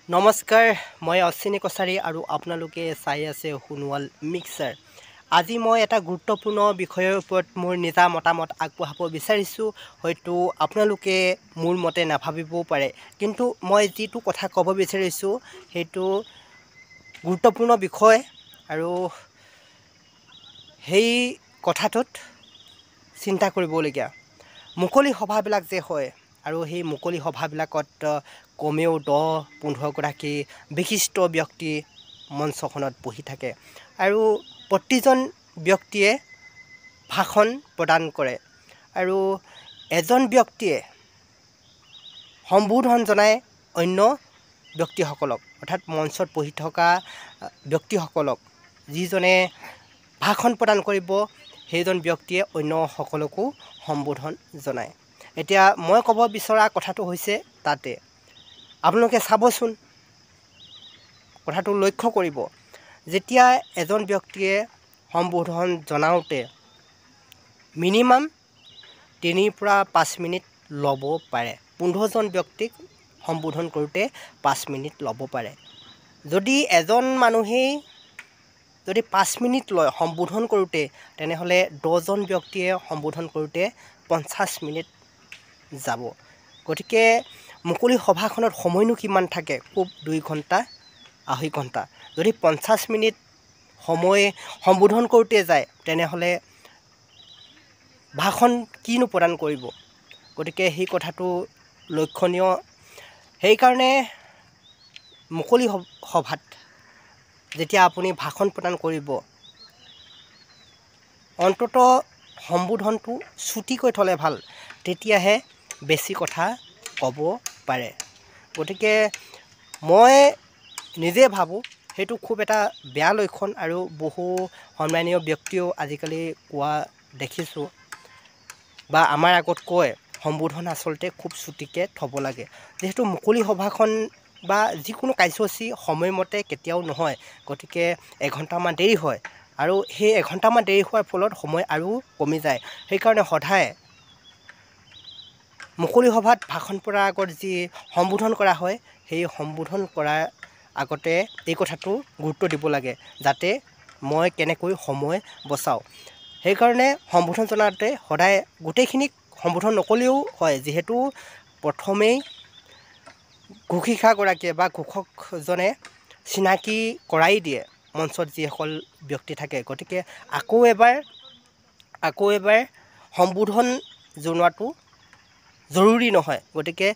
নমস্কাৰ, মই অশ্বিনী কছাৰী আৰু আপোনালোকে চাই আছে সোণোৱাল মিক্সাৰ। আজি মই এটা গুৰুত্বপূৰ্ণ বিষয়ৰ ওপৰত মোৰ নিজা মতামত আগবঢ়াব বিচাৰিছোঁ। হয়তো আপোনালোকে মোৰ মতে নাভাবিবও পাৰে, কিন্তু মই যিটো কথা ক'ব বিচাৰিছোঁ সেইটো গুৰুত্বপূৰ্ণ বিষয় আৰু সেই কথাটোত চিন্তা কৰিবলগীয়া। মুকলি সভাবিলাক যে হয় আৰু সেই মুকলি সভাবিলাকত কমেও 10-15গৰাকী বিশিষ্ট ব্যক্তি মঞ্চখনত বহি থাকে আৰু প্ৰতিজন ব্যক্তিয়ে ভাষণ প্ৰদান কৰে আৰু এজন ব্যক্তিয়ে সম্বোধন জনায় অন্য ব্যক্তিসকলক, অৰ্থাৎ মঞ্চত বহি থকা ব্যক্তিসকলক। যিজনে ভাষণ প্ৰদান কৰিব সেইজন ব্যক্তিয়ে অন্য সকলকো সম্বোধন জনায়। এতিয়া মই ক'ব বিচৰা কথাটো হৈছে তাতে আপোনালোকে চাবচোন, কথাটো লক্ষ্য কৰিব। যেতিয়া এজন ব্যক্তিয়ে সম্বোধন জনাওঁতে মিনিমাম 3 পৰা 5 মিনিট ল'ব পাৰে। 15জন ব্যক্তিক সম্বোধন কৰোঁতে 5 মিনিট ল'ব পাৰে। যদি এজন মানুহেই যদি 5 মিনিট লয় সম্বোধন কৰোঁতে, তেনেহ'লে 10জন ব্যক্তিয়ে সম্বোধন কৰোঁতে 50 মিনিট যাব। গতিকে মুকলি সভাখনত সময়নো কিমান থাকে? খুব 2 ঘণ্টা, 2.5 ঘণ্টা। যদি 50 মিনিট সময় সম্বোধন কৰোঁতে যায়, তেনেহ'লে ভাষণ কিনো প্ৰদান কৰিব? গতিকে সেই কথাটো লক্ষণীয়। সেইকাৰণে মুকলি সভাত যেতিয়া আপুনি ভাষণ প্ৰদান কৰিব, অন্ততঃ সম্বোধনটো চুটিকৈ থ'লে ভাল, তেতিয়াহে বেছি কথা ক'ব পাৰে। গতিকে মই নিজে ভাবোঁ সেইটো খুব এটা বেয়া লক্ষণ আৰু বহু সন্মানীয় ব্যক্তিয়েও আজিকালি কোৱা দেখিছোঁ বা আমাৰ আগত কয় সম্বোধন আচলতে খুব চুটিকৈ থ'ব লাগে। যিহেতু মুকলি সভাখন বা যিকোনো কাৰ্যসূচী সময়মতে কেতিয়াও নহয়, গতিকে এঘণ্টামান দেৰি হয় আৰু সেই এঘণ্টামান দেৰি হোৱাৰ ফলত সময় আৰু কমি যায়। সেইকাৰণে সদায় মুকলি সভাত ভাষণ প্ৰদানৰ আগত যি সম্বোধন কৰা হয়, সেই সম্বোধন কৰাৰ আগতে এই কথাটো গুৰুত্ব দিব লাগে, যাতে মই কেনেকৈ সময় বচাওঁ। সেইকাৰণে সম্বোধন জনাওঁতে সদায় গোটেইখিনিক সম্বোধন নকৰিলেও হয়, যিহেতু প্ৰথমেই ঘোষিকাগৰাকীয়ে বা ঘোষকজনে চিনাকি কৰাই দিয়ে মঞ্চত যিসকল ব্যক্তি থাকে। গতিকে আকৌ এবাৰ সম্বোধন জনোৱাটো জৰুৰী নহয়। গতিকে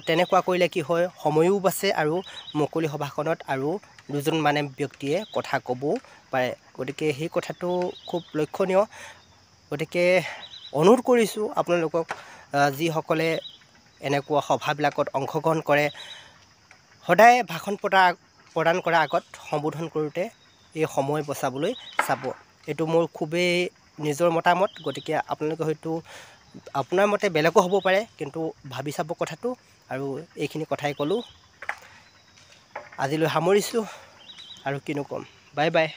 তেনেকুৱা কৰিলে কি হয়, সময়ো বাচে আৰু মুকলি সভাখনত আৰু 2জন মানে ব্যক্তিয়ে কথা ক'বও পাৰে। গতিকে সেই কথাটো খুব লক্ষণীয়। গতিকে অনুৰোধ কৰিছোঁ আপোনালোকক, যিসকলে এনেকুৱা সভাবিলাকত অংশগ্ৰহণ কৰে, সদায় ভাষণ প্ৰদান কৰাৰ আগত সম্বোধন কৰোঁতে এই সময় বচাবলৈ চাব। এইটো মোৰ খুবেই নিজৰ মতামত। গতিকে আপোনালোকে হয়তো আপোনাৰ মতে বেলেগো হ'ব পাৰে, কিন্তু ভাবি চাব কথাটো। আৰু এইখিনি কথাই ক'লোঁ, আজিলৈ সামৰিছোঁ আৰু কিনো ক'ম। Bye bye.